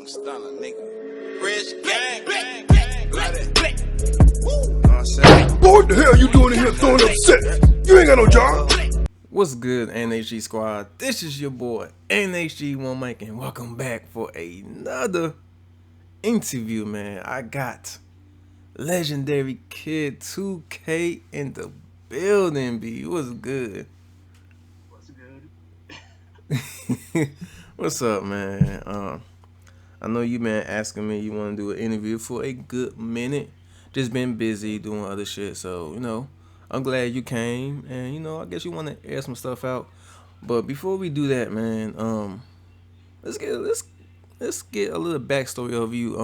I'm stunner, nigga. Rich gang, gang, gang, like that. Woo. Know what I'm saying? Boy, what the hell you doing in here throwing up set? You ain't got no job. What's good, NHG squad? This is your boy NHG1Mic, and welcome back for another interview, man. I got Legendarykid2k in the building, B. What's good? What's good? What's up, man? I know you been asking me you want to do an interview for a good minute. Just been busy doing other shit, so I'm glad you came, and I guess you want to air some stuff out. But before we do that, man, let's get a little backstory of you.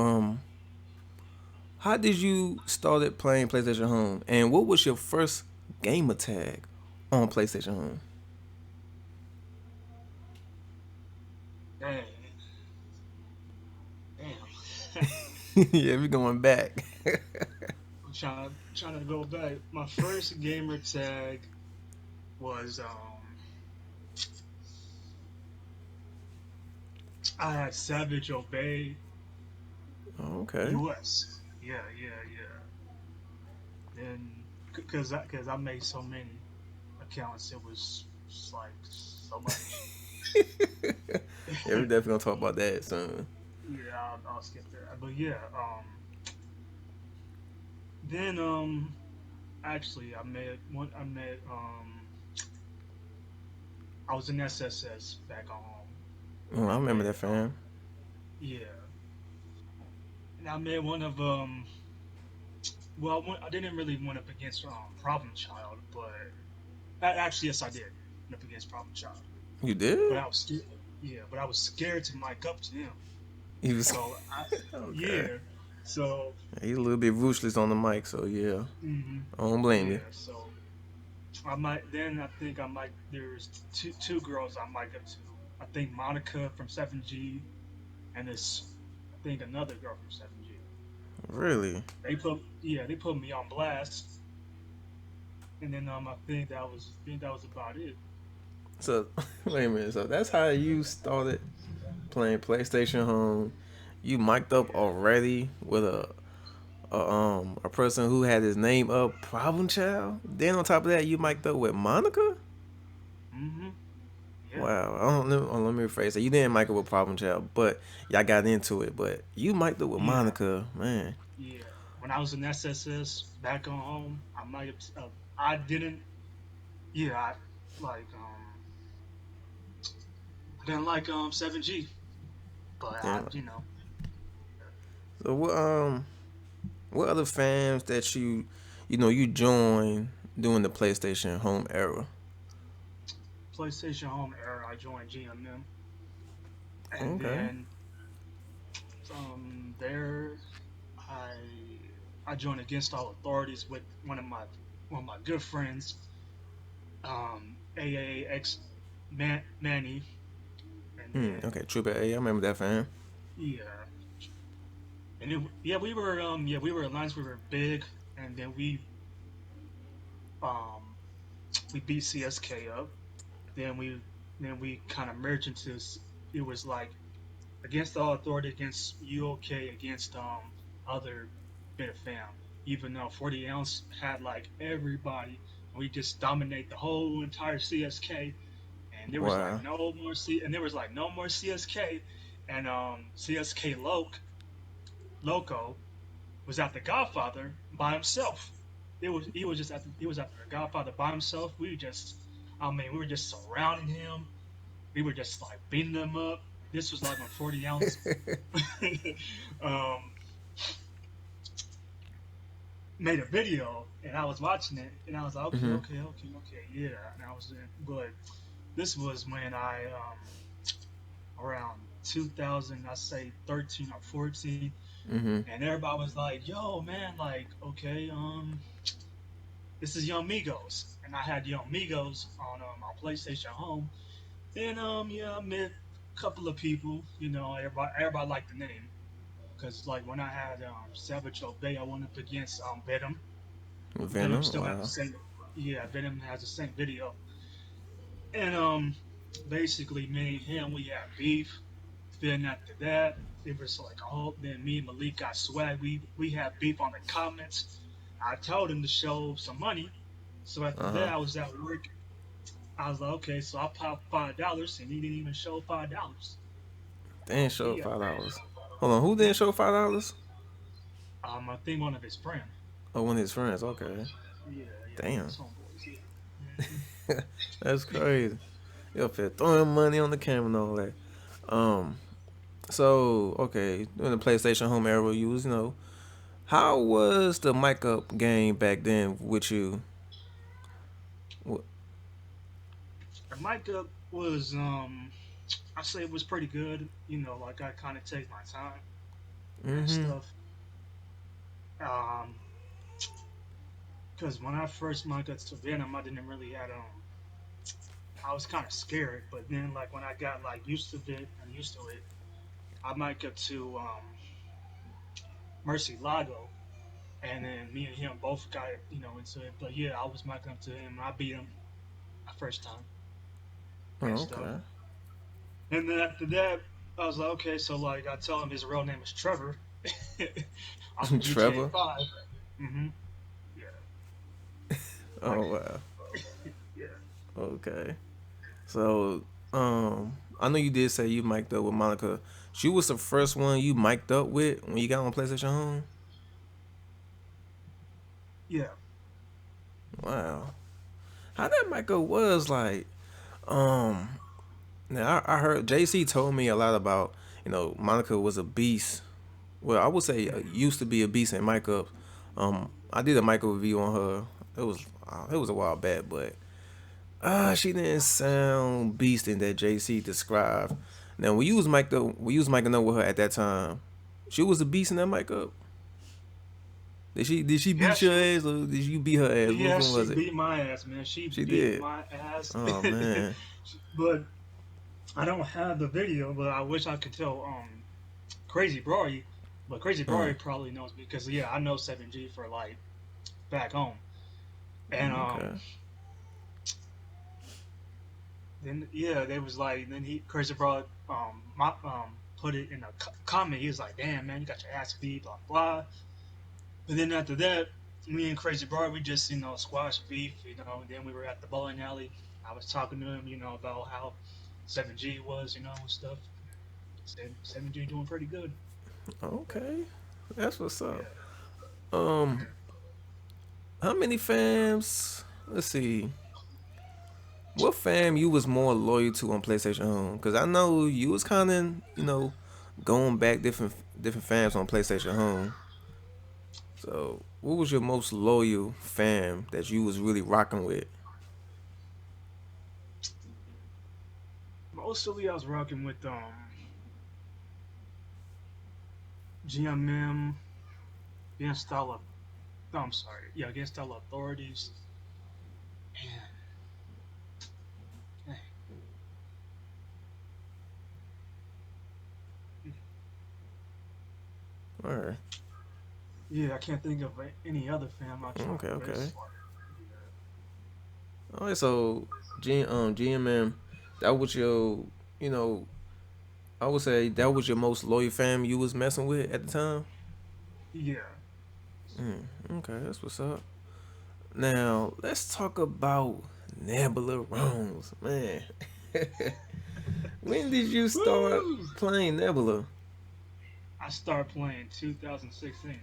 How did you started playing PlayStation Home, and what was your first gamer tag on PlayStation Home? Dang. Yeah, we going back. I'm trying to go back. My first gamer tag was I had Savage Obey Okay. US. Yeah. Then cause I made so many accounts, it was just like so much. Yeah, we definitely gonna talk about that soon. Yeah, I'll skip that. But yeah, then actually I was in SSS back home. Oh, I remember that, fam. Yeah, and I made one of Well, I didn't really went up against Problem Child, but actually yes, I did went up against Problem Child. You did? But I was scared. Yeah, but I was scared to mic up to him. He was So okay. yeah, so He's a little bit ruthless on the mic, so yeah, mm-hmm. I don't blame you. So I think I might. There's two girls I mic up to. I think Monica from 7G, and I think another girl from 7G. Really? They put me on blast, and then I think that was about it. So wait a minute. So that's how you started playing PlayStation Home. You mic'd up already with a person who had his name up, Problem Child. Then on top of that, you mic'd up with Monica. Mm-hmm. Yeah. Wow. I don't know. Let me rephrase it. You didn't mic up with Problem Child, but y'all got into it. But you mic'd up with Monica, man. Yeah. When I was in SSS back on home, I might have. I didn't. Yeah. I like. I didn't like 7G, but Yeah. I. So what other fans that you joined during the PlayStation Home era? PlayStation Home era, I joined GMM, and Okay. then there I I joined Against All Authorities with one of my good friends, AAX Manny, and then Okay, True A. I remember that fan. yeah, and we were alliance, we were big, and then um we beat CSK up. Then we kind of merged into it was like Against All Authority against UOK against other bit of fam. Even though 40 ounce had like everybody, we just dominate the whole entire CSK, and there was like Wow. no more CSK, and CSK Loco was at the Godfather by himself. He was at the Godfather by himself. We were just surrounding him. We were just like beating him up. This was like when 40 ounce um, made a video, and I was watching it, and I was like, okay, Mm-hmm. yeah. And I was in, but this was when I around 2000, I say 13 or 14, Mm-hmm. and everybody was like, yo, man, like, okay, this is Young Migos, and I had Young Migos on my PlayStation Home, and yeah, I met a couple of people, everybody liked the name, because like when I had Savage Obey, I went up against Venom. Venom Venom. still has the Wow. same, yeah, Venom has the same video, and basically me and him we had beef. Then after that, it was like, oh, then me and Malik got swag. We had beef on the comments. I told him to show some money. So after Uh that, huh. I was at work. I was like, okay, so I popped $5, and he didn't even show $5. They didn't He show got $5. Hold on, who didn't show $5? I think one of his friends. Oh, one of his friends. Okay. Yeah, yeah, one of Damn. his homeboys. Yeah. That's crazy. You up there throwing money on the camera and all that. Um. So okay, during the PlayStation Home era, you was how was the mic up game back then with you? The mic up was I say it was pretty good. Like I kind of take my time and Mm-hmm. stuff. Um, because when I first mic up to Venom, I didn't really had I was kind of scared, but then like when I got like used to it and used to it, I mic up to Mercy Lago, and then me and him both got into it. But yeah, I was micing up to him, and I beat him the first time and Oh, stuff. okay. And then after that, I was like, okay, so like I tell him his real name is Trevor. I'm from GTA Trevor. 5. Mm-hmm. Yeah, like Oh wow. yeah, Okay. So, I know you did say you mic'd up with Monica. She was the first one you mic'd up with when you got on PlayStation Home. yeah. Wow. How that mic up was like. Um. Now I heard JC told me a lot about Monica was a beast. Well, I would say Mm-hmm. used to be a beast in mic up. I did a mic up review on her. It was a while back, but she didn't sound beast in that JC described. Now we was micing up with her at that time. She was a beast in that mic up. Did she Yeah, beat your ass or did you beat her ass? Which yeah, one she was it? beat my ass, man. She She beat did. my ass. Oh man. But I don't have the video, but I wish I could tell Crazy Brory. But Crazy Mm, Brory probably knows because yeah, I know 7G for like back home. And okay. then yeah, they was like then he Crazy Brory put it in a comment. He was like, "Damn man, you got your ass beat, blah blah." But then after that, me and Crazy Brory we just squash beef. And then we were at the bowling alley. I was talking to him, about how 7G was, and stuff. Said 7G doing pretty good. Okay. That's what's up. Yeah. Um, how many fams? Let's see. What fam you was more loyal to on PlayStation Home? Cause I know you was kind of going back different fams on PlayStation Home. So what was your most loyal fam that you was really rocking with? Mostly I was rocking with GMM against all I'm sorry, yeah, against all authorities. And Or yeah, I can't think of any other fam I try okay, to okay. race. All right, so GMM, that was your you know I would say that was your most loyal fam you was messing with at the time. Yeah. Okay, that's what's up. Now let's talk about Nebula Rones, man. When did you start Woo! playing Nebula? I started playing 2016.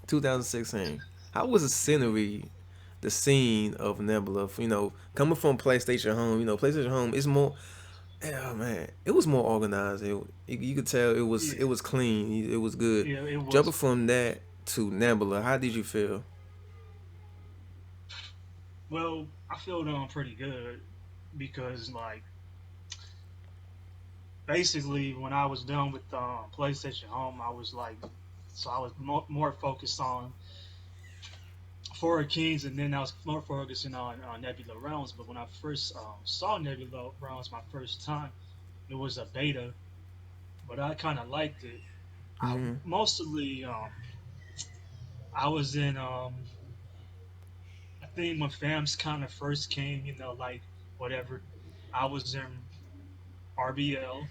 2016. How was the scenery, the scene of Nebula? Coming from PlayStation Home. PlayStation Home is more. Yeah, man, it was more organized. You could tell it Yeah. was clean. It was good. Yeah, it Jumping was. from that to Nebula, how did you feel? Well, I feel pretty good because like basically when I was done with PlayStation Home, I was like, so I was more focused on Four Kings, and then I was more focusing on Nebula Realms. But when I first saw Nebula Realms my first time, it was a beta, but I kind of liked it. I Hmm. mostly I was in I think when FAMS kind of first came, like whatever, I was in RBL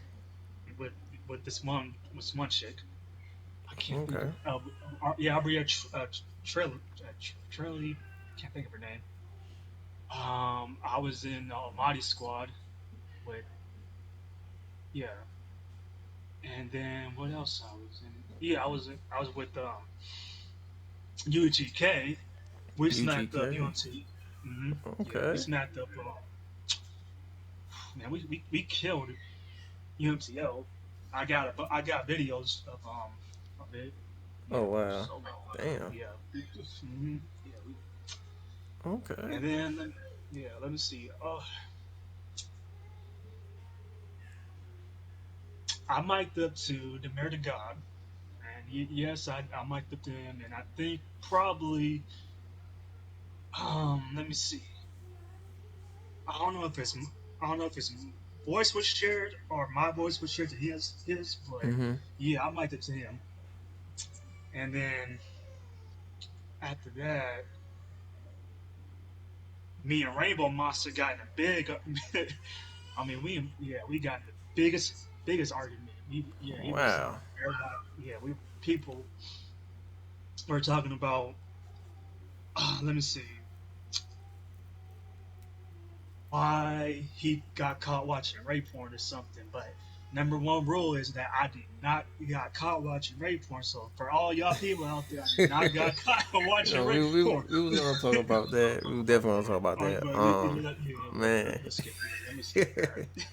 with with this one chick. I can't think Okay. of yeah, Abria Trilly. Can't think of her name. I was in Almighty Squad with yeah, and then what else I was in? Yeah, I was with UGK. We smacked up UGK. UNC. Hmm. Yeah, we Okay. smacked up. Man, we killed UMCL. I got videos of it. Yeah, Oh wow. so Damn. yeah, mhm, yeah. Okay. And then yeah, let me see. I mic'd up to the Mayor to God, and yes, I mic'd up to him, and I think probably let me see. I don't know if his I don't know if his voice was shared or my voice was shared to his, but Mhm. yeah, I mic'd up to him, and then after that, me and Rainbow Monster got in a big. I mean, we got in the biggest argument. He was Wow. everybody we people were talking about. Let me see why he got caught watching rape porn or something. But number one rule is that I did not got caught watching rape porn. So for all y'all people out there, I did not got caught You watching know, rape porn. we was gonna talk about that. We was definitely gonna talk about All right, that. but Man. let's skip that. Let me skip that. Let me just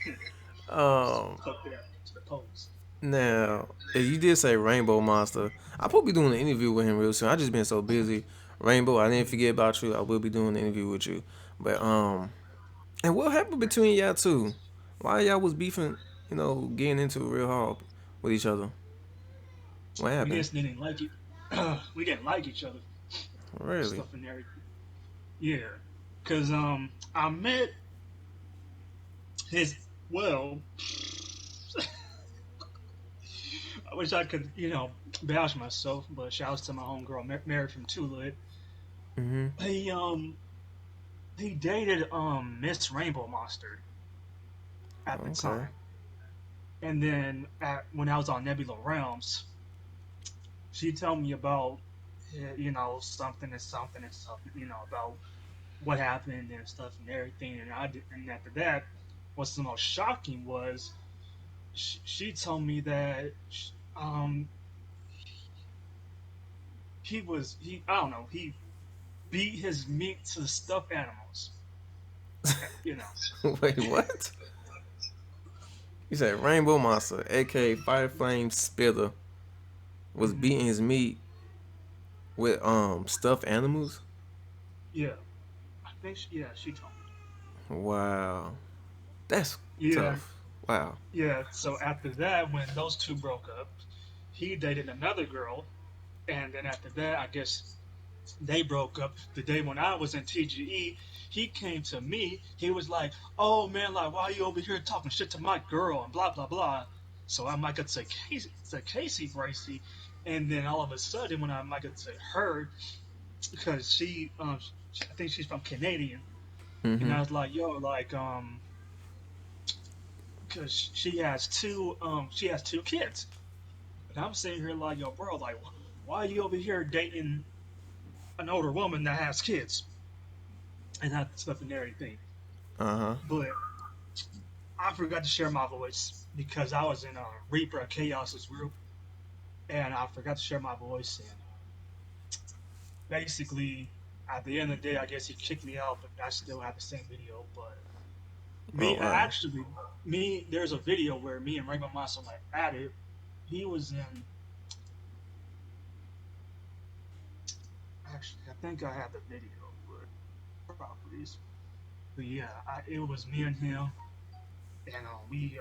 um, put that to the pose. Now, if you did say Rainbow Monster, I'll probably be doing an interview with him real soon. I just been so busy. Rainbow, I didn't forget about you. I will be doing an interview with you. But and what happened between y'all two? Why y'all was beefing? You know, getting into it real hard with each other. What We happened? just didn't like it. We didn't like each other, Really? stuff and everything. Yeah, cause I met his well. I wish I could bash myself, but shouts to my homegirl, married from Tulip. Mm-hmm. He he dated Miss Rainbow Monster at the Okay. time, and then when I was on Nebula Realms, she told me about something and something and something about what happened and stuff and everything. And after that, what's the most shocking was she told me that he I don't know he beat his meat to stuffed animals. You know. Wait, what? You said Rainbow Monster, aka Fire Flame Spitter, was Hmm. beating his meat with stuffed animals? Yeah, I think she told me. Wow. That's Yeah, tough. Wow. yeah. So after that, when those two broke up, he dated another girl, and then after that, I guess they broke up the day when I was in TGE. He came to me. He was like, "Oh man, like why are you over here talking shit to my girl and blah blah blah." So I might get to Casey Bracy, and then all of a sudden when I might get to her because I think she's from Canadian, and Mm-hmm. I was like, "Yo, like because she has two kids," and I'm sitting here like, "Yo, bro, like why are you over here dating an older woman that has kids and that stuff and everything?" Uh-huh. But I forgot to share my voice because I was in Reaper Chaos's group, and I forgot to share my voice. And basically, at the end of the day, I guess he kicked me out, but I still have the same video. But Oh me, wow. actually, there's a video where me and Rainbow Monster like at it. He was in. Actually, I think I have the video, but properties. But yeah, it was me and him, and we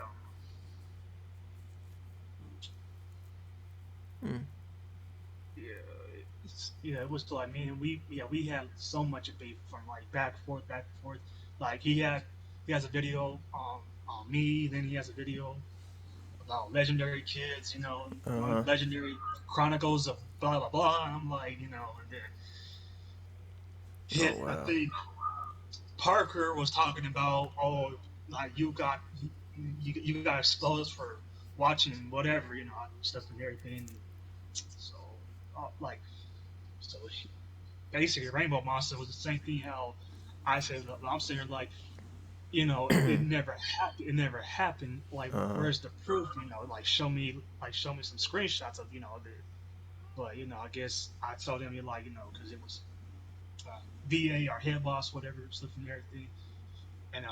Mm. yeah, it was like me and we had so much beef from like back and forth. Like he has a video on me, then he has a video about legendary kids, Uh-huh. legendary chronicles of blah blah blah. And I'm like, and then Oh I wow. think Parker was talking about like you got exposed for watching whatever, stuff and everything. So, like, so basically, Rainbow Monster was the same thing. How I said, I'm saying like, it never happened. It never happened. Like, Uh-huh. where's the proof? Like show me some screenshots of the. But I guess I told them like because it was VA or head boss, whatever, stuff and everything, and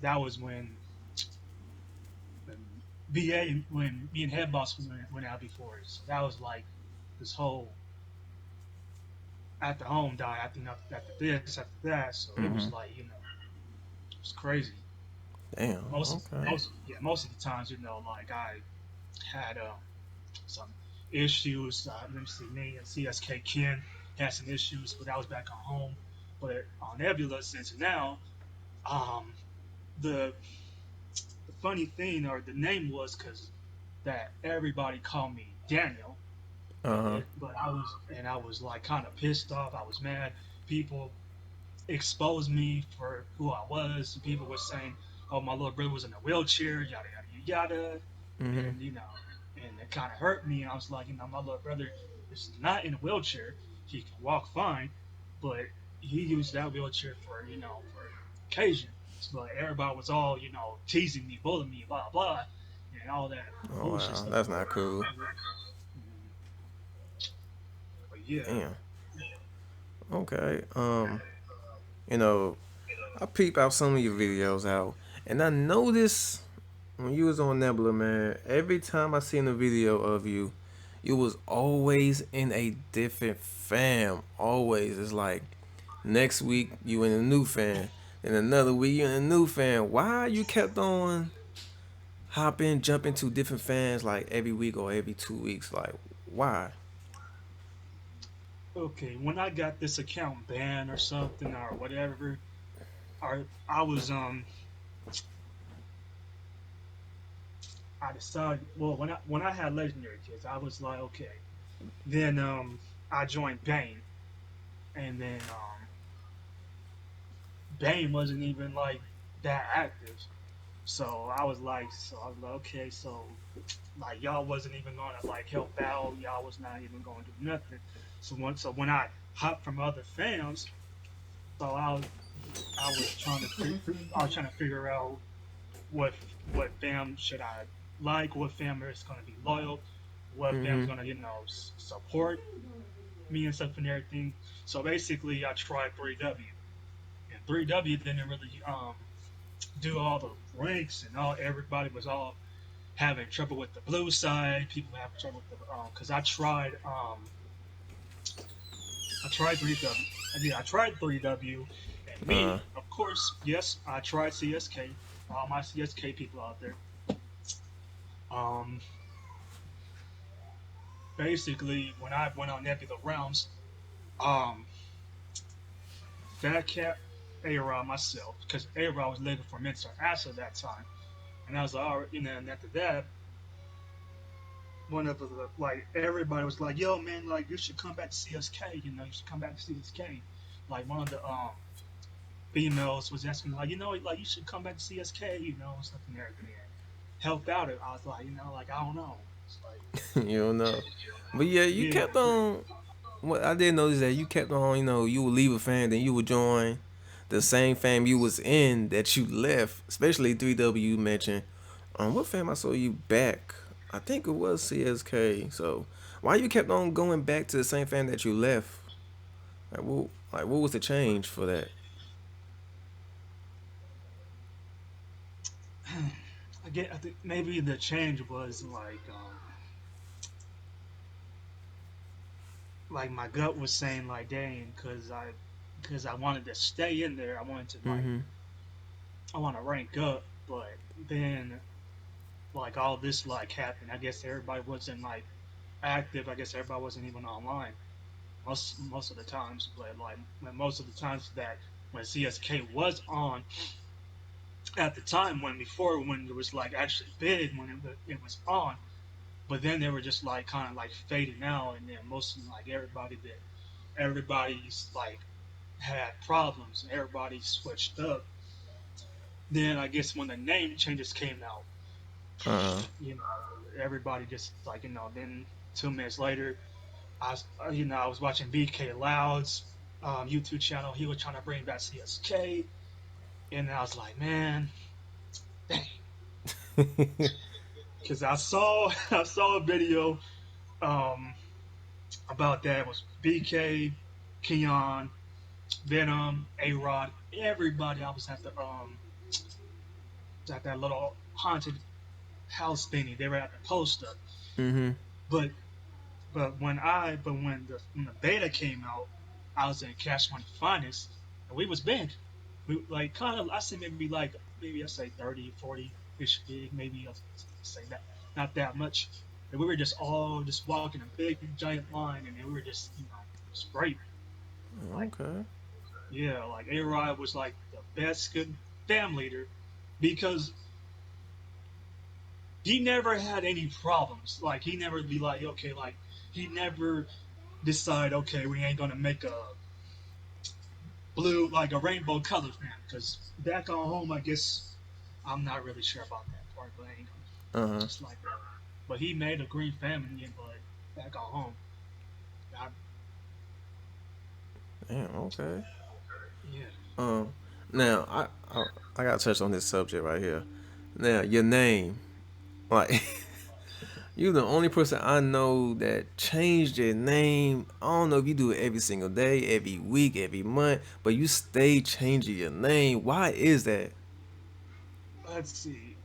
that was when VA when me and head boss went out before it. So that was like this whole at the home die after this after that. So it was Mhm. like it was crazy. Damn. Okay. Most of the times like I had some issues. Let me see, me and CSK Ken had some issues, but I was back on home. But on Nebula, since now, um, the the funny thing or the name was because that everybody called me Daniel, Uh-huh. but I was like kind of pissed off. I was mad. People exposed me for who I was. People were saying, "Oh, my little brother was in a wheelchair," yada yada yada, Mhm. and and it kind of hurt me. And I was like, my little brother is not in a wheelchair. He can walk fine, but he used that wheelchair for for occasion. But everybody was all teasing me, bullying me, blah blah, and all that Oh bullshit wow, stuff. that's not cool. But yeah, Damn. Okay. You know, I peep out some of your videos out, and I noticed when you was on Nebula, man. Every time I seen a video of you, you was always in a different fam. Always, it's like next week you in a new fan, then another week you in a new fan. Why you kept on hopping, jumping to different fans like every week or every 2 weeks? Like, why? okay. When I got this account banned or something or whatever, or I was I decided well when I had legendary kids, I was like okay. Then I joined Bane, and then Bane wasn't even like that active. So I was like okay, so like y'all wasn't even gonna like help out. Y'all was not even gonna do nothing. So when I hopped from other fans, so I was trying to I was trying to figure out what what fam should I like, what fam is gonna be loyal, what fam's Mhm. gonna support me and stuff and everything. So basically, I tried 3W, and 3W didn't really do all the ranks, and all everybody was all having trouble with the blue side. People having trouble with the because I tried 3W. I tried 3W, and Uh. me, of course, yes, I tried CSK. All my CSK people out there. Um, basically, when I went on Nebula Realms, um, Fat Cat, A-Rod, myself, because A-Rod was looking for Mentor Ass at that time. And I was like, all right, and after that, one of the, like, everybody was like, yo, man, like, you should come back to CSK, you should come back to CSK. Like, one of the, females was asking, like, like, you should come back to CSK, and stuff and everything. And help out. I was like, like, I don't know. It's like, You don't know. But yeah, you yeah, kept on. What I did notice that you kept on. You would leave a fan, then you would join the same fam you was in that you left. Especially 3W you mentioned. What fam I saw you back? I think it was CSK. So why you kept on going back to the same fam that you left? What was the change for that? I think maybe the change was like my gut was saying like dang because I wanted to stay in there. I wanted to Mm-hmm. I want to rank up, but then like all this like happened. I guess everybody wasn't like active. I guess everybody wasn't even online most of the times. But like most of the times that when CSK was on at the time when it was like actually big when it was on, but then they were just like kind of like fading out, and then most of like everybody's like had problems and everybody switched up. Then I guess when the name changes came out, Uh-huh. You know, everybody just like, then 2 minutes later, I was watching BK Loud's YouTube channel. He was trying to bring back CSK, and I was like, man, dang, because I saw I saw a video um, about that. It was BK, Keon, Venom, A Rod, everybody. I was at that little haunted house thingy. They were at the poster, Mm-hmm. but when the beta came out, I was in Cash Money Finest, and we was big. We like kind of I say maybe I say 30, 40 ish big, maybe I say that not that much. And we were just all just walking a big giant line, and we were just it was great. Like Okay. yeah, like A Rod was like the best good fam leader because he never had any problems. Like he never be like okay, like he never decide, okay, we ain't gonna make a blue like a rainbow color fan because back on home, I guess I'm not really sure about that part, but I ain't gonna Uh-huh. just like that. But he made a green family, but back on home, I, Damn, okay. yeah, Um, now I gotta touch on this subject right here. Now, your name, like you the only person I know that changed your name. I don't know if you do it every single day, every week, every month, but you stay changing your name. Why is that? let's see.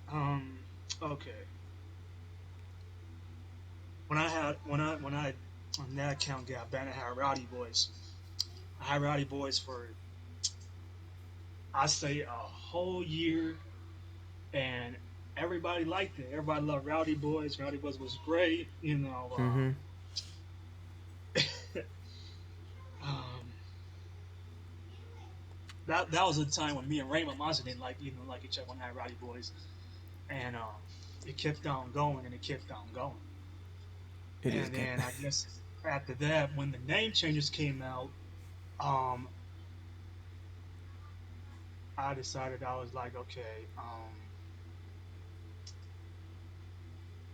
Okay, when I on that account got banned, I had Rowdy Boys. I had Rowdy Boys for I say a whole year, and everybody liked it. Everybody loved Rowdy Boys. Rowdy Boys was great. Mm-hmm. Um, that was a time when me and Raymond Monster didn't like each other when I had Rowdy Boys, and it kept on going and it kept on going, It is and game. then I guess after that, when the name changes came out, um, I decided I was like, okay,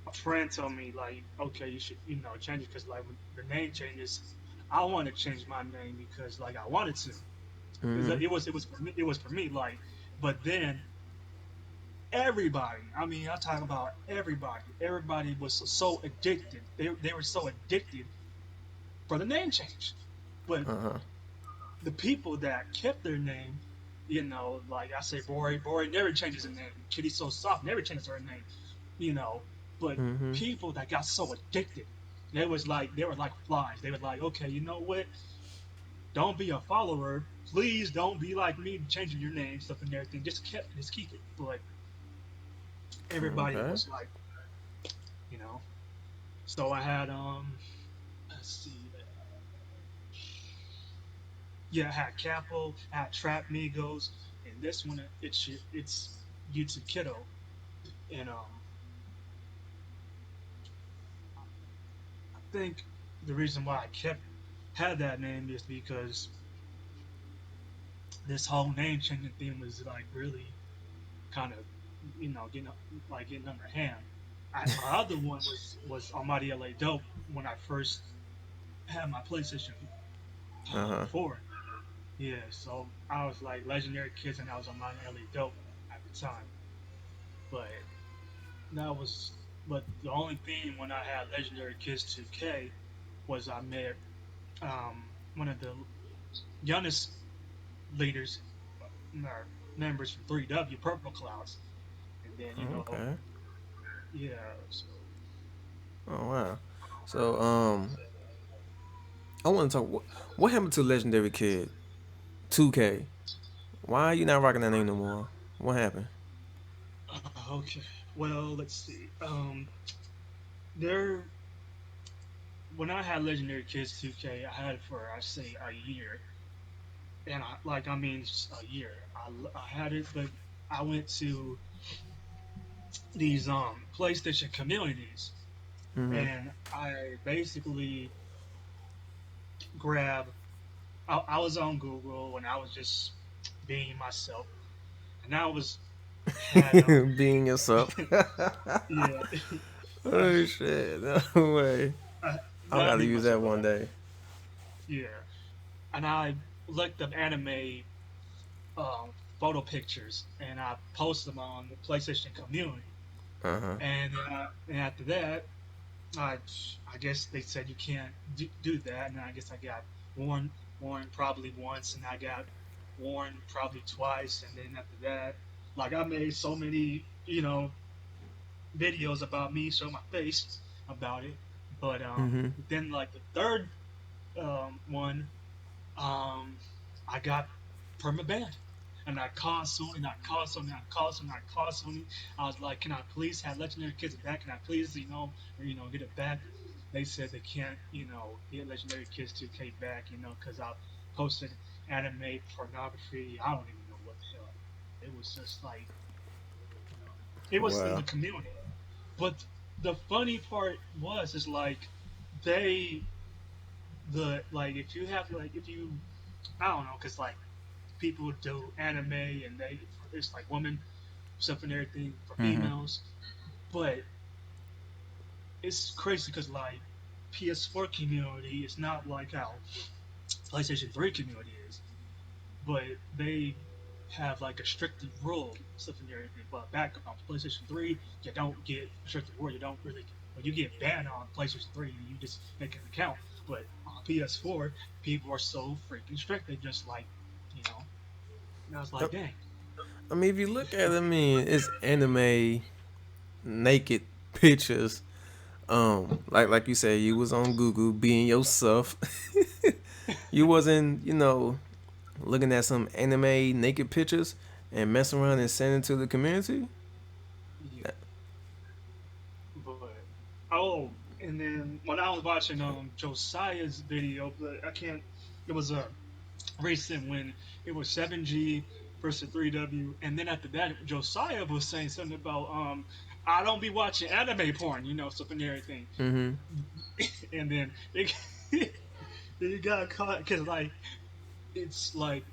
a friend told me like, okay, you should change it because like when the name changes, I want to change my name because like I wanted to because Mm-hmm. it was for me like, but then everybody. I mean, I talk about everybody. Everybody was so addicted. They were so addicted for the name change. But Uh-huh. the people that kept their name, like I say, Bori never changes her name. Kitty So Soft never changes her name. You know, but Mm-hmm. people that got so addicted, they were like flies. They were like, okay, you know what? Don't be a follower. Please don't be like me, changing your name, stuff and everything. Just keep it. But everybody Okay. was like, you know. So I had let's see, yeah, I had Capo, I had Trap Migos, and this one it's YouTube Kiddo, and I think the reason why I kept had that name is because this whole name changing thing was like really kind of getting under hand. My other one was Almighty LA Dope when I first had my PlayStation Uh-huh. 4. Yeah, so I was like Legendary Kids, and I was Almighty LA Dope at the time. But that was, but the only thing when I had Legendary Kids 2K was I met one of the youngest leaders or members from 3W, Purple Clouds, and then Okay. yeah. So Oh wow. So I want to talk. What happened to Legendary Kid 2K? Why are you not rocking that name no more? What happened? okay, well let's see. There when I had Legendary Kids 2K, I had it for I say a year, and I mean a year. I had it, but I went to these PlayStation communities, Mm-hmm. and I basically grabbed. I was on Google and I was just being myself, and I was had Being yourself. yeah, uh, Oh shit! No way. I that'd gotta be use myself. that one day. Yeah, and I looked up anime um, photo pictures and I posted them on the PlayStation community. Uh huh. And after that, I I guess they said you can't do that, and I guess I got warned probably once, and I got warned probably twice, and then after that, like I made so many videos about me, show my face about it, but Mhm. then like the third one, um, I got perma banned. And I called Sony, and I called Sony, and I called Sony, and I called Sony. I was like, "Can I please have Legendary Kids back? Can I please, get it back?" They said they can't, get Legendary Kids 2K back, because I posted anime pornography. I don't even know what the hell. It was just like, it was in the Wow. community. But the funny part was, is like, they, if you have, like, if you, I don't know, because like people do anime and it's like women stuff and everything for Mhm. females, but it's crazy because like PS4 community is not like how PlayStation 3 community is, but they have like a stricter rule stuff and everything. But back on PlayStation 3, you don't get stricter rule. You don't really. Well, you get banned on PlayStation 3, you just make an account. But on PS4, people are so freaking strict. They just like, you know. And I was like, dang. I mean, if you look at it, I mean, it's anime naked pictures. Like you said, you was on Google being yourself. You wasn't, looking at some anime naked pictures and messing around and sending to the community. Yeah. But and then when I was watching Josiah's video, but I can't. It was a recent when it was 7G versus 3W, and then after that, Josiah was saying something about I don't be watching anime porn, stuff and everything, Mm-hmm. and then it got caught because like it's like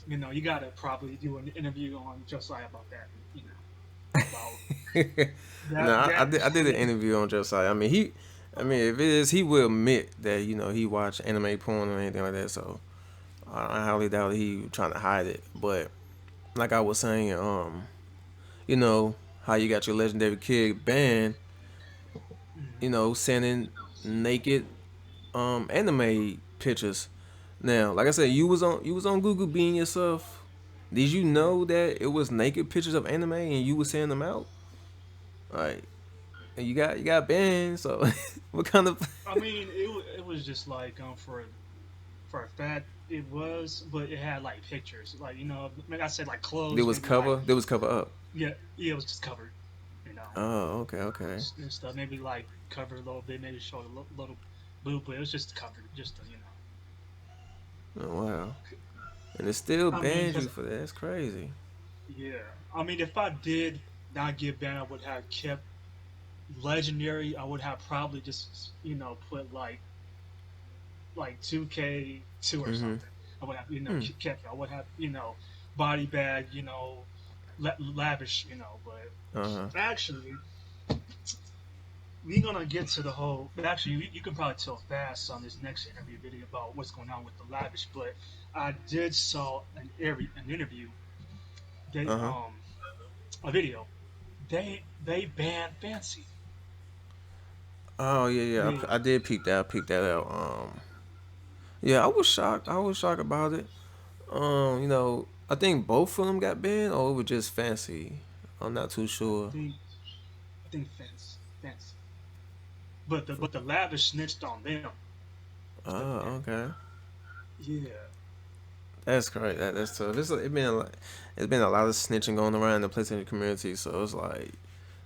you gotta probably do an interview on Josiah about that, about No, that I did an interview on Josiah. I mean, if it is, he will admit that he watched anime porn or anything like that. So I highly doubt he trying to hide it. But like I was saying, you know how you got your legendary kid banned, sending naked anime pictures. Now, like I said, you was on Google being yourself. Did you yeah. know that it was naked pictures of anime and you was sending them out? Like, and you got banned. So, what kind of? I mean, it was just like for a fact it was, but it had like pictures, like like I said, like There clothes, was maybe like cover up. yeah, it was just covered, you know, Oh, okay, okay. and stuff, maybe like covered a little bit, maybe show a little boob, but it was just covered, just to, Oh wow. And it still I mean, banned you because for that. That's crazy. yeah, I mean, if I did not get banned, I would have kept legendary. I would have probably just put like 2K2 or Mhm. something. I would have, Hmm. kept. I would have, body bag, lavish, Uh huh. but actually, we're gonna get to the whole. Actually, you can probably tell fast on this next interview video about what's going on with the lavish. But I did saw an interview. They Uh huh. a video. They banned fancy. Oh yeah, yeah. They I did peek that. I peeked that out. Yeah, I was shocked. I was shocked about it. I think both of them got banned, or it was just fancy. I'm not too I sure. think I think fancy. But the lavish snitched on them. Stuff in there. Oh, okay. Yeah. That's great. That's tough. It's been a lot of snitching going around in the PlayStation community. So it's like,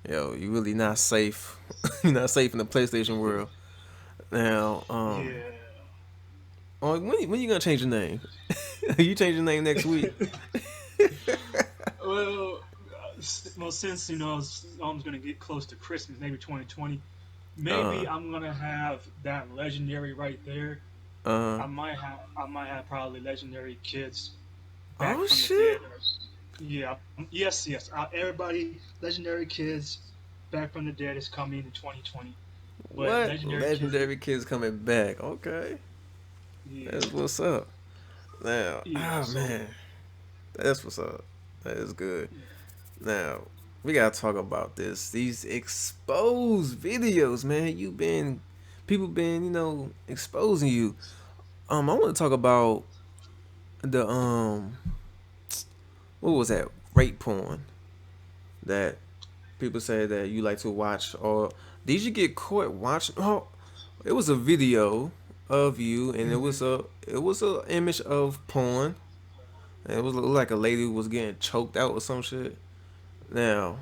yo, you really not safe. You're not safe in the PlayStation world now. Yeah. When you gonna change your name? You change your name next week. Well, since I'm gonna get close to Christmas, maybe 2020, Uh. maybe I'm gonna have that legendary right there. Uh. I might have probably legendary kids back Oh from the shit. dead. Yeah, yes, yes. Everybody, Legendary Kids, Back from the Dead is coming in 2020. But What? Legendary Kids, Legendary Kids coming back. Okay. yeah, That's what's up. Now, yeah. ah So, man. That's what's up. That is good. yeah. Now, we gotta talk about this. These exposed videos, man. People been, exposing you. I wanna talk about the what was that? Rape porn that people say that you like to watch, or did you get caught watching? Oh, it was a video of you, and Hmm. it was a image of porn, and it was like a lady was getting choked out or some shit. Now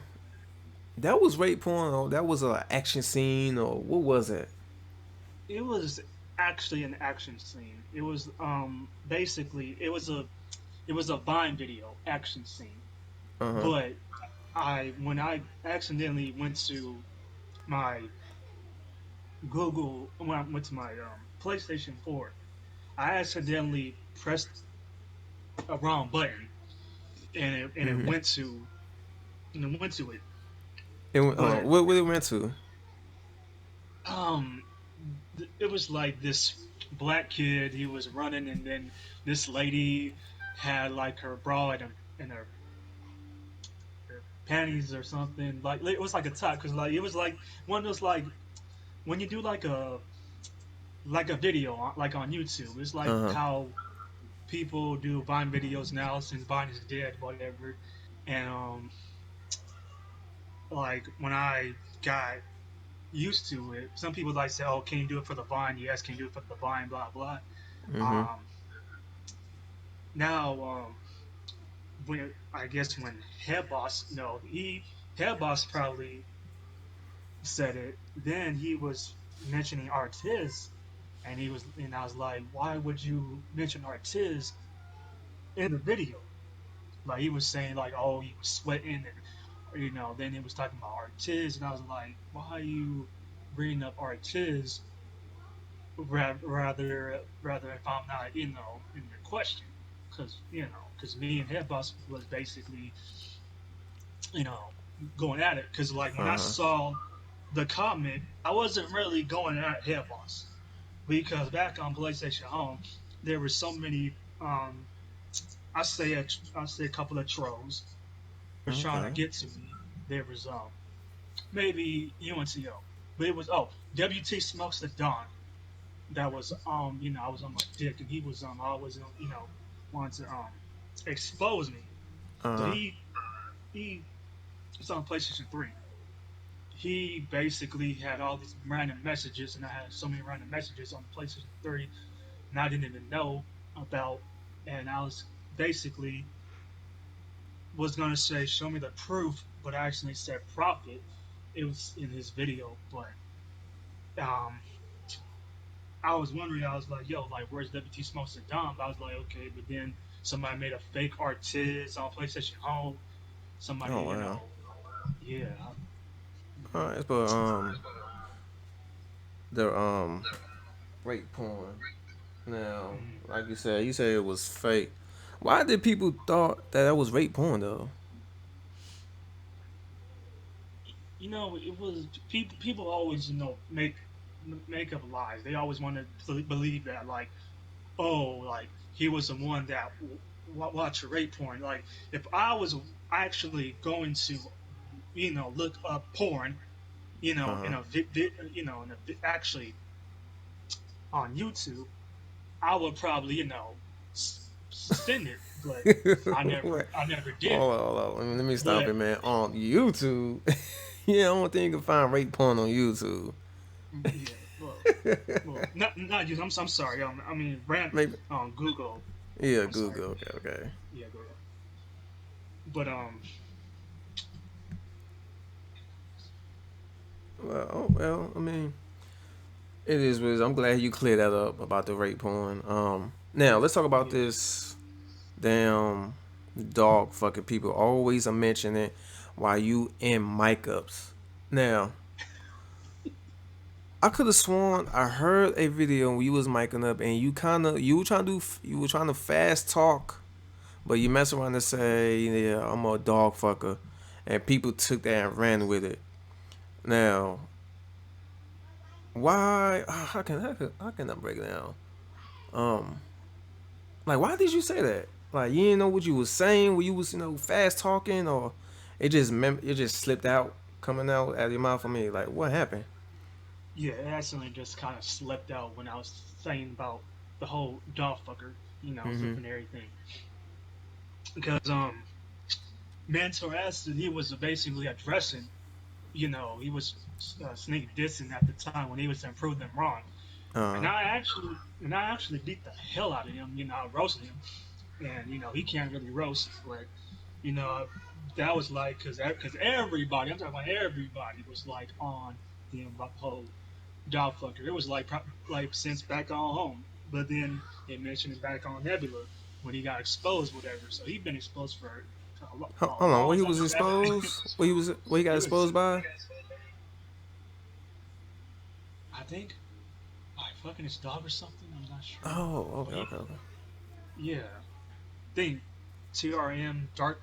that was rape porn, or that was a action scene, or what was it? It was actually an action scene. It was basically it was a Vine video action scene. Uh huh. But I when I accidentally went to my when I went to my PlayStation 4, I accidentally pressed a wrong button and it Mm-hmm. went to it. But What it went to? um it was like this black kid, he was running, and then this lady had like her bra and her panties or something. Like it was like a top, because like it was like one of those, like when you do like a video like on YouTube. It's like Uh huh. how people do Vine videos now since Vine is dead, whatever. And like when I got used to it, some people like say, "Oh, can you do it for the Vine?" Yes, can you do it for the Vine? Blah blah. Mm-hmm. Um, now, when I guess when Head Boss, no, he Head Boss probably said it. Then he was mentioning Artiz, and I was like, "Why would you mention Artiz in the video?" Like he was saying like, "Oh, he was sweating," and then he was talking about Artiz, and I was like, "Why are you bringing up Artiz rather if I'm not in your question?" Because me and Head Boss was basically you know going at it. Because like when Uh I huh. saw the comment, I wasn't really going at Head Boss, because back on PlayStation Home there were so many I say I say a couple of trolls was trying to Okay. get to me. There was maybe UNCO, but it was WT Smokes the Don. That was I was on my dick, and he was always wanted to expose me. Uh So huh. he was on PlayStation 3. He basically had all these random messages, and I had so many random messages on the PlayStation 3, and I didn't even know about. And I was basically was gonna say, "Show me the proof," but I actually said "profit." It was in his video, but um, I was wondering. I was like, "Yo, like, where's WT Smokes and Dom?" I was like, "Okay," but then somebody made a fake Artiz on PlayStation Home. Somebody, Oh wow. yeah, All right, but the rape porn. Now, mhm. like you said it was fake. Why did people thought that was rape porn though? It was people. People always, make up lies. They always want to believe that, like, oh, like he was the one that watched rape porn. Like, if I was actually going to, look up porn, Uh huh. in a actually on YouTube, I would probably, send it, but Wait, I never did. hold on. Let me stop But it, man. On YouTube, yeah, I don't think you can find rape porn on YouTube. yeah, well, not you. I'm sorry. I mean, Maybe, on Google. yeah, I'm sorry. Google. Okay, okay. Yeah, Google. But Well, oh, well, I mean, it is what it is. I'm glad you cleared that up about the rape porn. Now let's talk about yeah. this damn dog fucking people always are mentioning while you in mic ups. Now, I could have sworn I heard a video when you was micing up and you were trying to fast talk But you mess around and say, yeah, I'm a dog fucker, and people took that and ran with it. Now, why? How can I break it down? Um, like, why did you say that? Like, you didn't know what you was saying, when you was, fast talking, or it just slipped out, coming out of your mouth. I mean, like, what happened? Yeah, it accidentally just kind of slipped out when I was saying about the whole dog fucker, Mm-hmm. flipping everything. Because Mentor Acid, he was basically addressing, he was sneak dissing at the time when he was saying prove them wrong, and Uh, I actually beat the hell out of him. I roasted him, and he can't really roast, but you know that was like because everybody, I'm talking about everybody, was like on him about the whole dog fucker. It was like since back on home, but then they mentioned it back on Nebula when he got exposed, whatever. So he'd been exposed for a hold on, where long he time. was exposed? Where he got He was, exposed by? I think, by fucking his dog or something. I'm not sure, Oh, but okay, okay, okay. yeah, think TRM Dark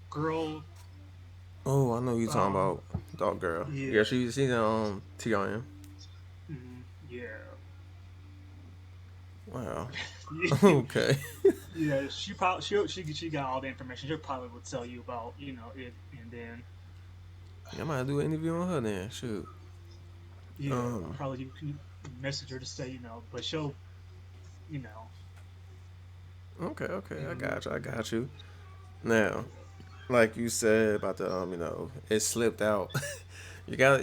Girl. Oh, I know who you talking Um, about. Dog girl. yeah, Yeah, she's in TRM. yeah, Wow. Okay. yeah. She probably she got all the information. She probably would tell you about it, and then I might do an interview on her then. Shoot. yeah, Um. probably you can message her to say but she'll you know Okay. Okay. I mm, got you. I got you. Now, like you said about the it slipped out. You got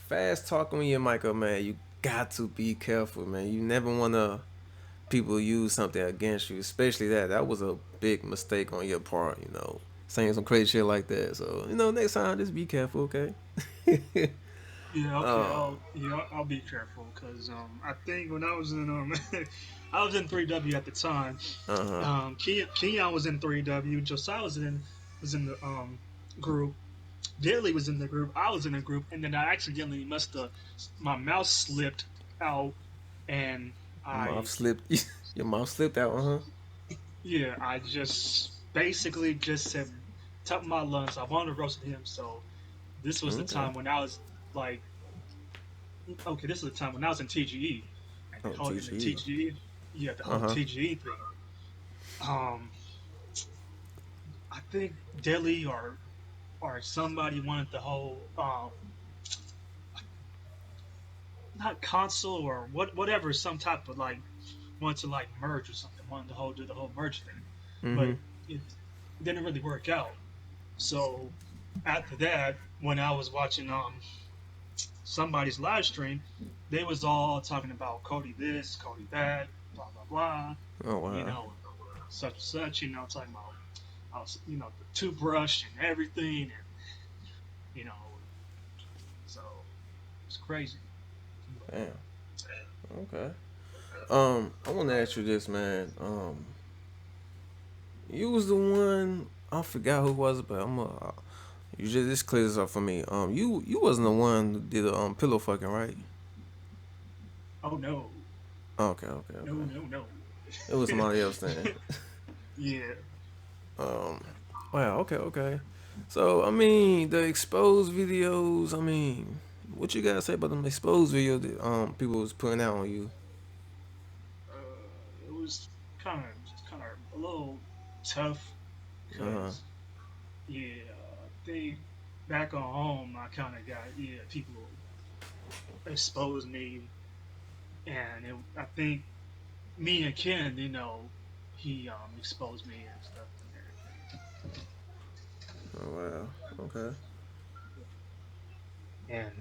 fast talking with your mic up, man. You got to be careful, man. You never wanna people use something against you, especially that. That was a big mistake on your part. Saying some crazy shit like that. So next time just be careful, okay? yeah, okay, uh I'll be careful because I think when I was in I was in 3W at the time. huh. Keon was in 3W. Josiah was in the group. Daly was in the group. I was in the group, and then I accidentally must have my mouse slipped out, and Mouth I slipped. Your mouth slipped out, huh? yeah, I just basically just said top of my lungs. I wanted to roast him, so this was the Okay. time when I was like, okay, this is the time when I was in TGE, and Oh, in the TGE. TGE, yeah, the Uh whole huh. TGE thing. Um, I think Delhi or somebody wanted the whole not console or whatever, some type of like wanted to like merge or something, wanted to do the whole merge thing, but Mm-hmm. it didn't really work out. So after that, when I was watching somebody's live stream, they was all talking about Cody this, Cody that, blah blah blah, Oh you wow. know, such and such, talking about the toothbrush and everything, and you know, so it's crazy. But Damn. Okay. I want to ask you this, man. You was the one. I forgot who it was, but you just this clears this up for me. You wasn't the one who did the pillow fucking, right? oh no, Okay. Okay. no, Okay. no, no. It was somebody else then. Yeah. Um. Wow. Okay. Okay. So I mean, the exposed videos. I mean, what you gotta say about them exposed videos that people was putting out on you? It was kind of a little tough Uh huh. because yeah, I think back on home I kind of got people exposed me, and I think me and Ken, he exposed me and stuff and everything, Oh wow. Okay. and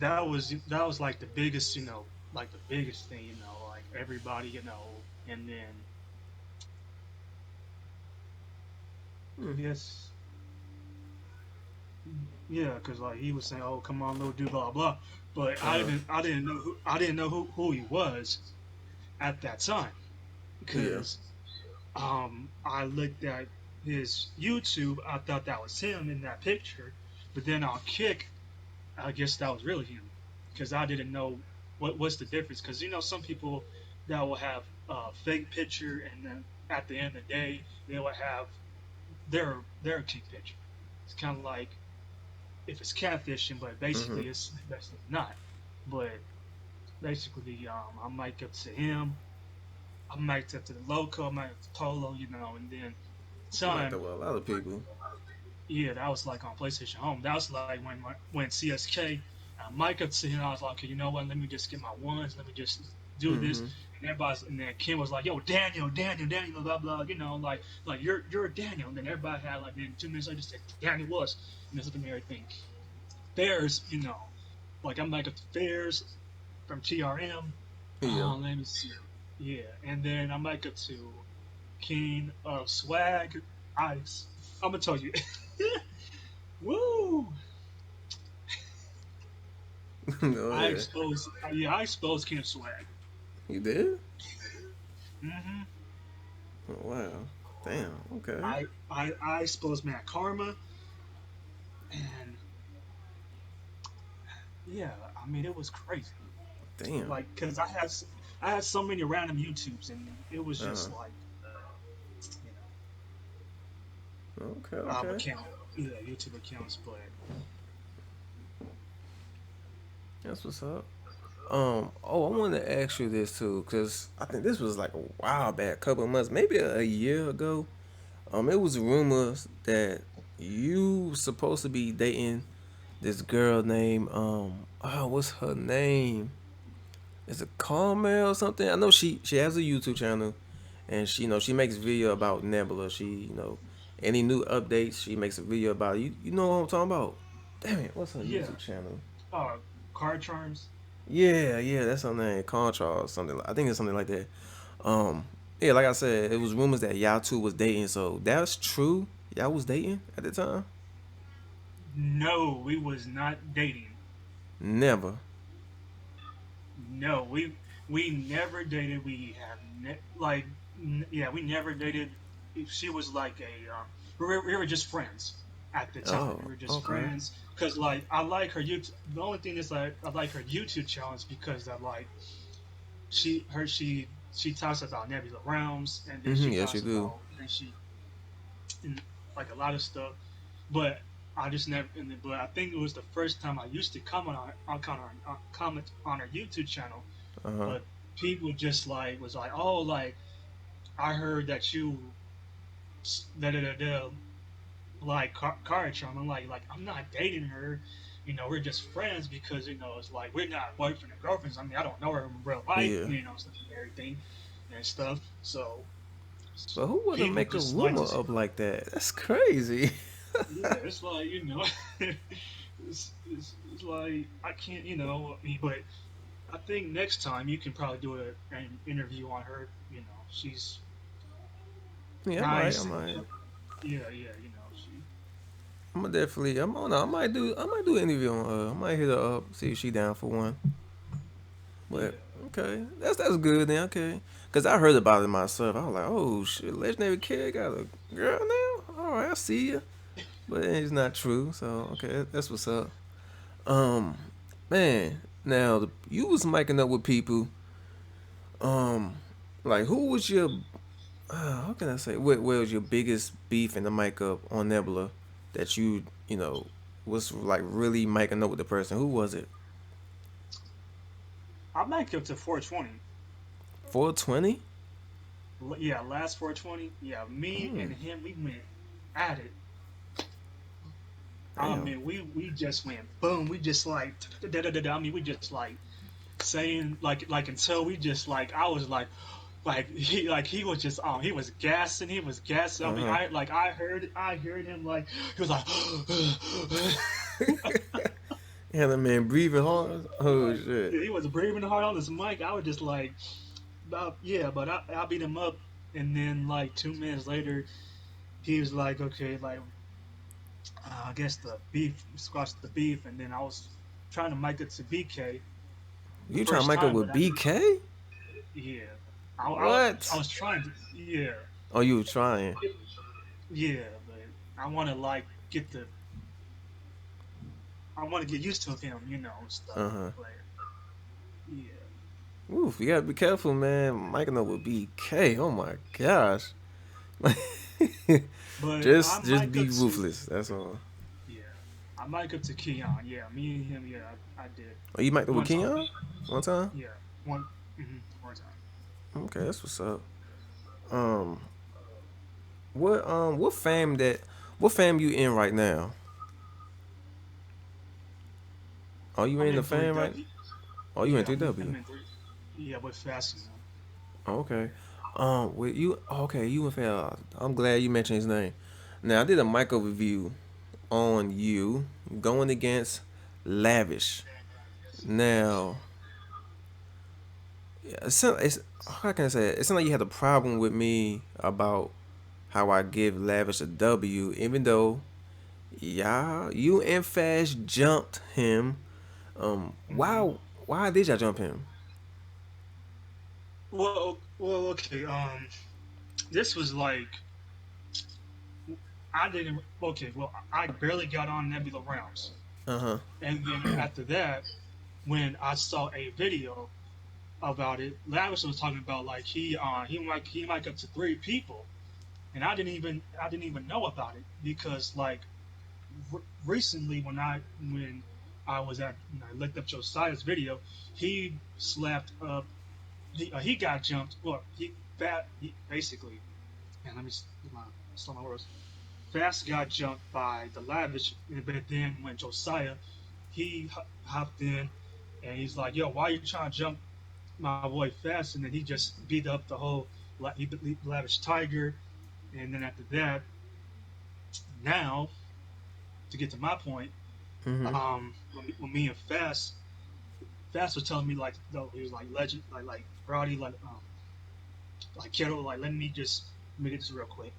that was like the biggest, like the biggest thing, like everybody, and then I guess yeah, because like he was saying, "Oh, come on, little dude," blah blah. But Uh huh. I didn't know who he was at that time Yeah. because I looked at his YouTube. I thought that was him in that picture, but then on Kick, I guess that was really him because I didn't know what's the difference. Because some people that will have a fake picture and then at the end of the day, they would have their kick picture. It's kind of like if it's catfishing, but Mm-hmm. basically it's basically not. But basically, I might up to him, I might up to the loco, I might up to Polo, and then You like time, that with a lot of people. yeah, that was like on PlayStation Home. That was like when CSK, mic up to him, I was like, okay, you know what? Let me just get my ones. Let me just do this. Mm-hmm. And then Kim was like, yo, Daniel, blah blah, like you're Daniel. And then everybody had like, then 2 minutes later said Daniel was, and this and everything. Fairs, like I'm like at the Fairs from TRM. Yeah. Let me see. Yeah, and then I'm like up to King of Swag Ice. I'm gonna tell you. Woo! Go ahead. I exposed King of Swag. You did? hmm Oh, wow. Damn. Okay. I exposed Matt Karma, and yeah, I mean it was crazy. Damn. Like, cause I had so many random YouTubes, and it was Uh-huh. just like, you Okay. Okay. account, yeah, YouTube accounts, but That's what's up. Oh, I wanted to ask you this too, cause I think this was like a while back, a couple of months, maybe a year ago. It was rumors that you supposed to be dating this girl named what's her name? Is it Carmel or something? I know she has a YouTube channel, and she makes video about Nebula. She any new updates she makes a video about it. You know what I'm talking about? Damn it, what's her yeah, YouTube channel? uh, card charms. Yeah, that's her name, Contra or something. I think it's something like that. Um, yeah, like I said, it was rumors that y'all two was dating. So that's true. Y'all was dating at the time. No, we was not dating. Never. No, we never dated. We have yeah, we never dated. She was like a we were just friends at the time. Oh, We were just okay. friends because like I like her YouTube. The only thing is like I like her YouTube channels because I like she talks about nebula realms and then she Yes, you talks do. about and like a lot of stuff. But I just never. But I think it was the first time I used to comment on her YouTube channel, Uh huh. but people just like was like, oh, like I heard that you da da da da like car charm. I'm like I'm not dating her. We're just friends because it's like we're not boyfriend and girlfriends. I mean, I don't know her in real life, Yeah. stuff and everything and stuff. So But who would have people make a just like rumor to, up like that? That's crazy. yeah, it's like it's like I can't, I mean, but I think next time you can probably do an interview on her. She's Yeah, I might. I nice. might. Yeah, yeah. She. I'm gonna definitely. I'm on. I might do. I might do an interview on her. I might hit her up, see if she down for one. But Yeah, okay, that's good then. Okay, cause I heard about it myself. I was like, oh shit, Legendary Kid got a girl now. All right, I see you. But it's not true. So okay, that's what's up. Um, man, now you was miking up with people. Um, like who was your how can I say what was your biggest beef in the mic up on Nebula that was like really miking up with the person? Who was it? I might go to 420. 420. Yeah, last 420. Yeah, me Hmm. and him, we went at it. I Damn. mean, we just went boom. We just like da da da da. I mean, we just like saying like until we just like I was like he was just he was gassing, he was gassing. I Uh mean, huh. I heard him like he was like Yeah, the man breathing hard. Oh like shit. he was breathing hard on this mic. I was just like yeah, but I beat him up, and then like 2 minutes later he was like okay, like I guess the beef squashed the beef, and then I was trying to mic it to BK the You trying to first mic up time, with but I BK? yeah. I What? was trying to, yeah, Oh, you were trying. yeah, but I want to like I want to get used to him, and stuff. Uh huh. But yeah, Oof, you gotta be careful, man. Mike know with BK. Oh my gosh. But I just might go be to ruthless. That's all. yeah, I might go to Keon. Yeah, me and him. Yeah, I did Oh, you mic'd up with one time. Kenyon? One time? Yeah, one time. Okay, that's what's up. Um, what fam you in right now? Are you I'm in the in three fam right? W. Oh, you in Yeah, three W. I'm in three. Yeah, with fasting them. Okay. With you, okay, you and fam. I'm glad you mentioned his name. Now I did a micro review on you going against Lavish. Now, it's how can I say it? It's not like you had a problem with me about how I give Lavish a W, even though you and Fast jumped him. Hmm. Why did y'all jump him? Okay. This was like I didn't. Okay, well, I barely got on Nebula Realms, Uh huh. and then after that, when I saw a video about it, Lavish was talking about like he might up to three people, and I didn't even know about it because like recently when I was at when I looked up Josiah's video, he slapped up he got jumped. Well, he basically and let me slow my words. Fast got jumped by the Lavish, but then when Josiah he hopped in and he's like, "Yo, why are you trying to jump my boy Fast?" And then he just beat up the whole he beat Lavish Tiger, and then after that, now to get to my point, Mhm. when me and Fast was telling me like, no, he was like legend, like Brody, like Kettle, like let me get this real quick.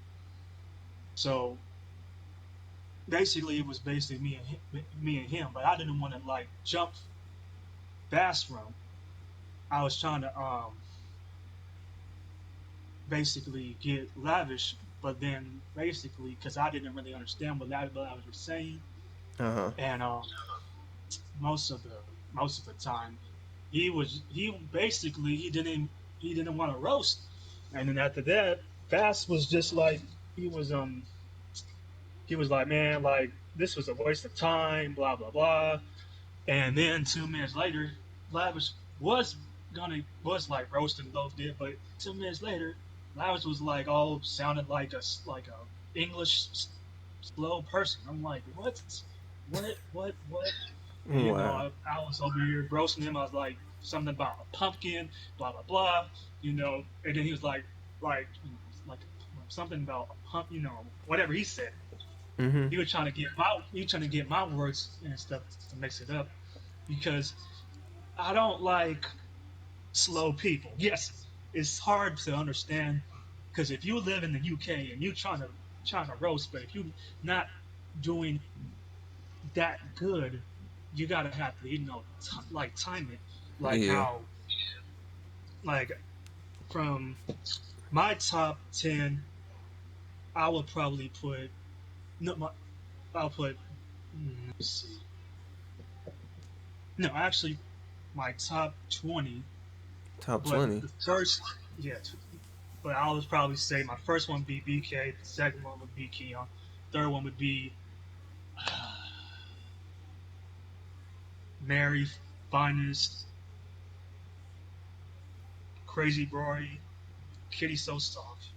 So basically, it was basically me and him, but I didn't want to like jump Fast from. I was trying to basically get Lavish, but then basically because I didn't really understand what Lavish was saying, Uh huh. and most of the most of the time he basically he didn't want to roast, and then after that, Fast was just like he was um he was like, man, like this was a waste of time, blah blah blah. And then 2 minutes later, Lavish was like roasting a little bit, but 2 minutes later, Lavish was like all sounded like a English slow person. I'm like, what? And you know, Wow. I was over here roasting him. I was like something about a pumpkin, blah blah blah. You know, and then he was like you know, like something about a pump. You know, whatever he said. Mhm. He was trying to get my words and stuff to mix it up because I don't like slow people. Yes, it's hard to understand because if you live in the UK and you're trying to roast, but if you're not doing that good, you gotta have to like time it, like Yeah. how like from my top 10, I would probably put no, I'll put let me see, no, actually my top 20, Top but 20. the first yeah but I would probably say my first one would be BK, the second one would be Keon, third one would be Mary, Finest, Crazy Rory, Kitty So Soft.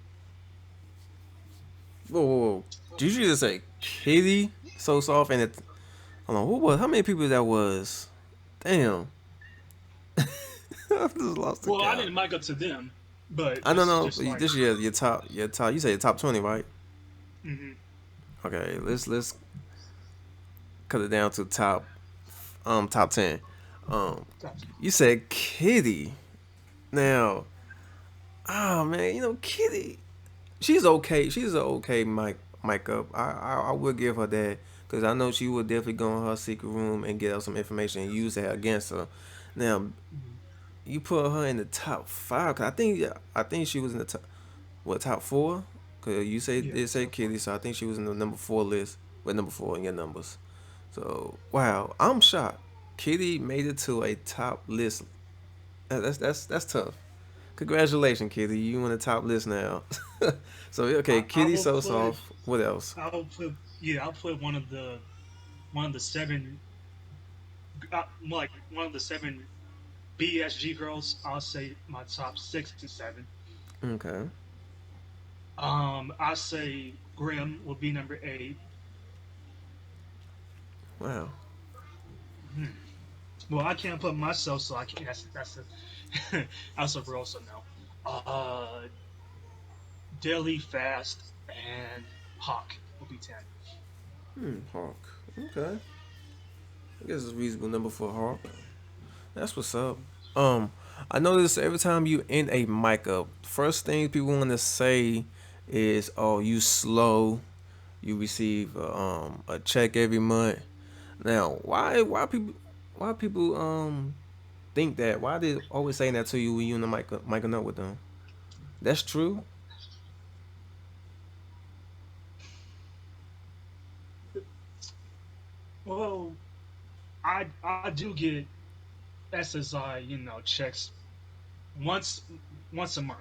Whoa. Did you just say Kitty so soft and it? Hold on. Who was? How many people that was? Damn. I just lost the Well, I count. didn't mic up to them, but I don't this is know. just like, This year your top. You say your top 20, right? mm-hmm, Okay. Let's cut it down to top 10. Um, you said Kitty. Now, oh man, Kitty. She's okay. She's an okay mic up. I will give her that because I know she would definitely go in her secret room and get out some information and use that against her. Now mm-hmm. you put her in the top five. Cause I think she was in the top four. Cause you say Yeah, it say so far. Kitty, so I think she was in the number four list with number four in your numbers. So wow, I'm shocked. Kitty made it to a top list That's tough. Congratulations, Kitty. You on the top list now. So okay, I Kitty will so put soft. What else? I'll put yeah I'll put one of the seven like one of the seven BSG girls. I'll say my top 6 to 7. Okay. I say Grim will be number 8. Wow. Hmm. Well, I can't put myself, so I can't. That's a that's a real so no. Daily Fast and Hawk will be 10. Hawk. Okay. I guess it's a reasonable number for a Hawk. That's what's up. Um, I notice every time you end a mic up, first thing people want to say is, "Oh, you slow. You receive a check every month." Now, why people think that? Why they always saying that to you when you in the micing up with them? That's true. Well, I do get SSI, checks once once a month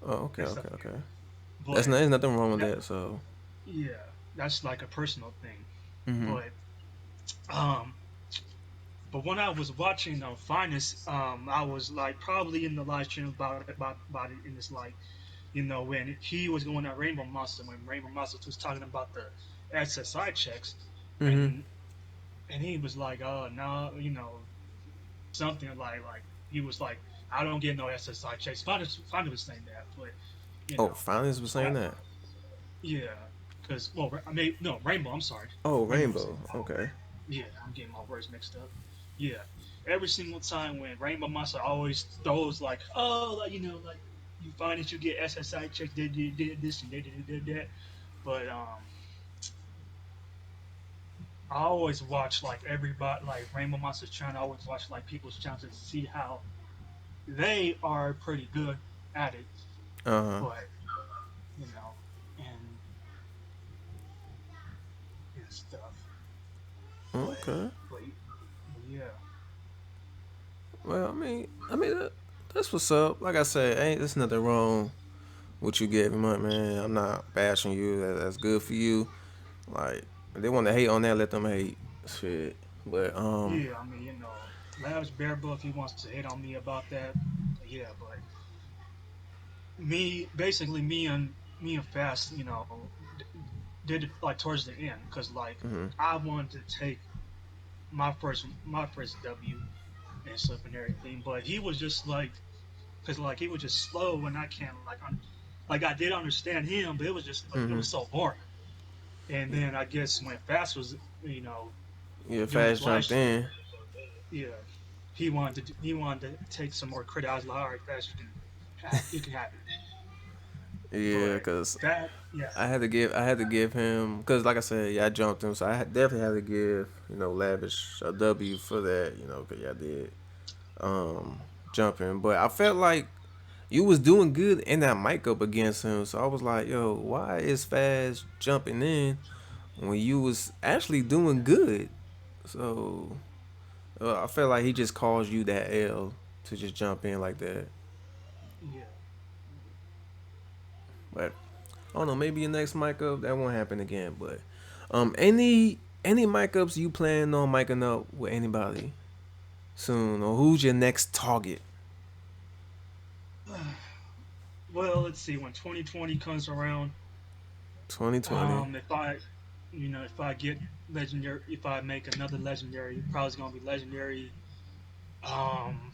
Oh, okay, and stuff okay, like okay. that. But There's nothing wrong with that, that. So, yeah, that's like a personal thing. hmm But um, but when I was watching Finest, I was like probably in the live stream about it, and it's like, when he was going at Rainbow Monster, when Rainbow Monster was talking about the SSI checks, hmm and he was like, oh no, something like he was like, I don't get no SSI checks. Finest was saying that, but you oh, know, finance was saying I, that. yeah, because I mean no Rainbow. I'm sorry, Oh, Rainbow was rainbow. saying that. Okay. Yeah, I'm getting my words mixed up. Yeah, every single time when Rainbow Monster always throws like, oh, like like you find that you get SSI checks, they did this and they did that, but I always watch like everybody like Rainbow Monster's channel. I always watch like people's channels to see how they are pretty good at it, Uh huh. but you know, and stuff. But Okay. but yeah, Well, that's what's up. Like I said, ain't there's nothing wrong with you get every month, man. I'm not bashing you. That's good for you. Like, if they want to hate on that, let them hate. Shit. But yeah. I mean, Labs Bearable, if he wants to hate on me about that, yeah. But basically, me and Fast, did it like towards the end because like mhm. I wanted to take my first W and stuff and everything, but he was just like, because like he was just slow and I can't like I did understand him, but it was just like it Mhm. was so boring. And then I guess when Fast was Yeah, doing his fast live jumped stream, in. yeah, he wanted to take some more credit. I was like, all right, Fast, you can have it. Yeah, But cause that, yeah, I had to give him, cause like I said, yeah, I jumped him, so definitely had to give Lavish a W for that, cause yeah, I did um jump him, but I felt like you was doing good in that mic up against him, so I was like, yo, why is Fast jumping in when you was actually doing good? So I felt like he just caused you that L to just jump in like that, yeah. but I don't know, maybe your next mic up that won't happen again, but any mic ups you plan on micing up with anybody soon, or who's your next target? Well, let's see. When 2020 comes around, 2020. if I get legendary, if I make another legendary, probably gonna be legendary, um,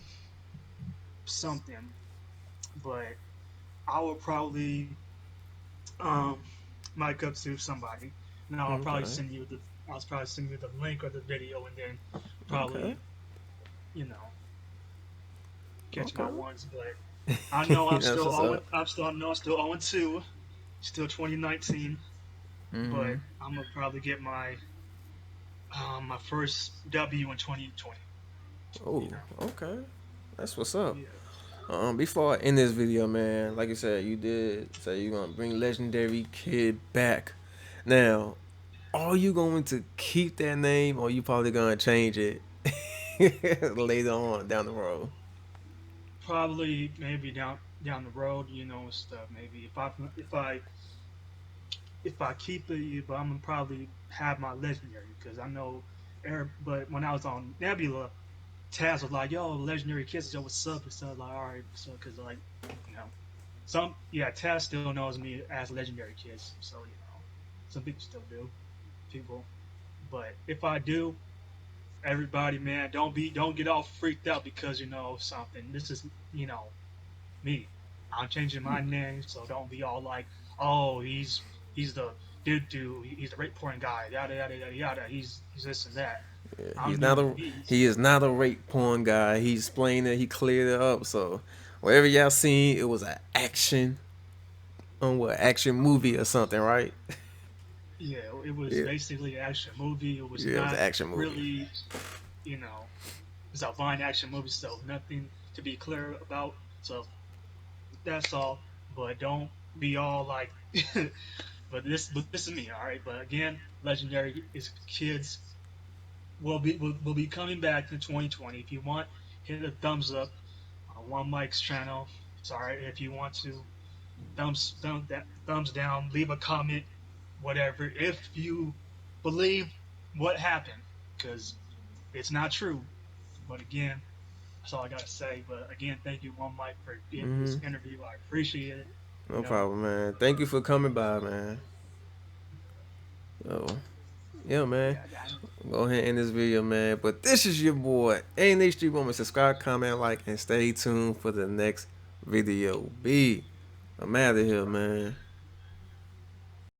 something. But I will probably um mic up to somebody. Now Okay. I'll probably send you the link or the video, and then Okay. probably you know catch my Okay. ones. But I know I'm That's still what's 0. up. I know I'm still 0-2, still 2019. Mm-hmm. But I'm gonna probably get my first W in 2020. Oh, Yeah, okay. That's what's up. yeah. Before I end this video, man, like you said, you did say you're gonna bring Legendary Kid back. Now, are you going to keep that name, or you probably gonna change it later on down the road? probably maybe down the road, you know, and stuff. Maybe if I keep it, but I'm gonna probably have my legendary because I know. But when I was on Nebula, Taz was like, "Yo, legendary kids, yo, what's up?" And stuff. Like, all right, so because like, you know, Taz still knows me as legendary kids, so you know, some people still do, people. But if I do, everybody, man, don't get all freaked out because you know something. This is me. I'm changing my name, so don't be all like, oh, he's the dude, he's the rape porn guy, yada yada yada yada. He's this and that. Yeah, I'm gonna be. he is not a rape porn guy. He explained it. He cleared it up. So whatever y'all seen, it was an action movie or something, right? Yeah, it was Yeah, basically an action movie. It was yeah, it was an not action movie. really, you know, it's a fine action movie, so nothing to be clear about. So that's all. But don't be all like, but this is me, all right. But again, Legendary is kids will be coming back in 2020. If you want, hit a thumbs up on One Mike's channel. It's all right if you want to thumbs down, leave a comment, whatever. If you believe what happened, because it's not true. But again, that's all I gotta say. But again, thank you, One Mike, for getting this Hmm. interview. I appreciate it. No problem, man. Thank you for coming by, man. So yeah, man. Yeah, Go ahead and end this video, man. But this is your boy, NHxOneMic919. Subscribe, comment, like, and stay tuned for the next video. I'm out of here, man.